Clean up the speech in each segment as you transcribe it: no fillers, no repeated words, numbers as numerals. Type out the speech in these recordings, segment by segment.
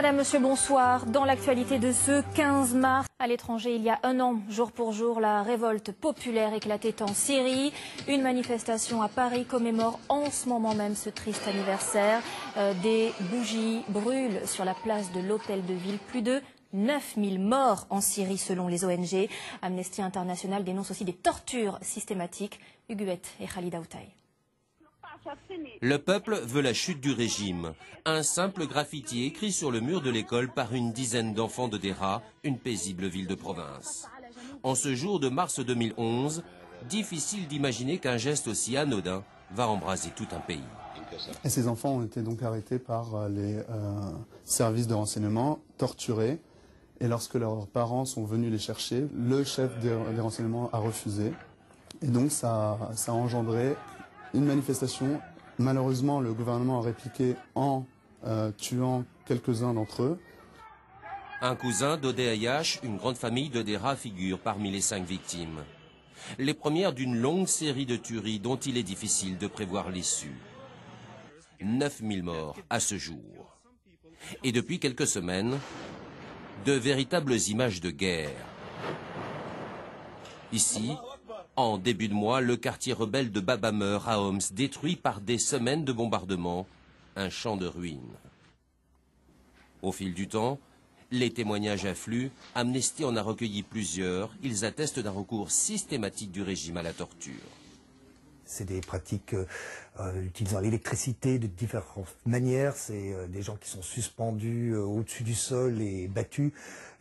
Madame, Monsieur, bonsoir. Dans l'actualité de ce 15 mars, à l'étranger, il y a un an, jour pour jour, la révolte populaire éclatait en Syrie. Une manifestation à Paris commémore en ce moment même ce triste anniversaire. Des bougies brûlent sur la place de l'hôtel de ville. Plus de 9000 morts en Syrie selon les ONG. Amnesty International dénonce aussi des tortures systématiques. Huguette et Khalid Aoutaï. Le peuple veut la chute du régime. Un simple graffiti écrit sur le mur de l'école par une dizaine d'enfants de Deraa, une paisible ville de province. En ce jour de mars 2011, difficile d'imaginer qu'un geste aussi anodin va embraser tout un pays. Et ces enfants ont été donc arrêtés par les services de renseignement, torturés. Et lorsque leurs parents sont venus les chercher, le chef des renseignements a refusé. Et donc ça a engendré une manifestation. Malheureusement, le gouvernement a répliqué en tuant quelques-uns d'entre eux. Un cousin d'Odeh Ayash, une grande famille de Deraa, figure parmi les 5 victimes. Les premières d'une longue série de tueries dont il est difficile de prévoir l'issue. 9000 morts à ce jour. Et depuis quelques semaines, de véritables images de guerre. Ici, en début de mois, le quartier rebelle de Bab Amr à Homs, détruit par des semaines de bombardements, un champ de ruines. Au fil du temps, les témoignages affluent, Amnesty en a recueilli plusieurs, ils attestent d'un recours systématique du régime à la torture. C'est des pratiques utilisant l'électricité de différentes manières. C'est des gens qui sont suspendus au-dessus du sol et battus.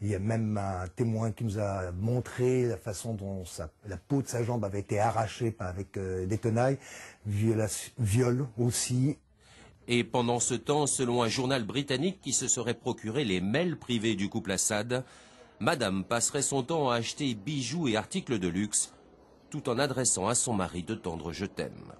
Il y a même un témoin qui nous a montré la façon dont la peau de sa jambe avait été arrachée avec des tenailles. Viol aussi. Et pendant ce temps, selon un journal britannique qui se serait procuré les mails privés du couple Assad, Madame passerait son temps à acheter bijoux et articles de luxe, tout en adressant à son mari de tendres « je t'aime ».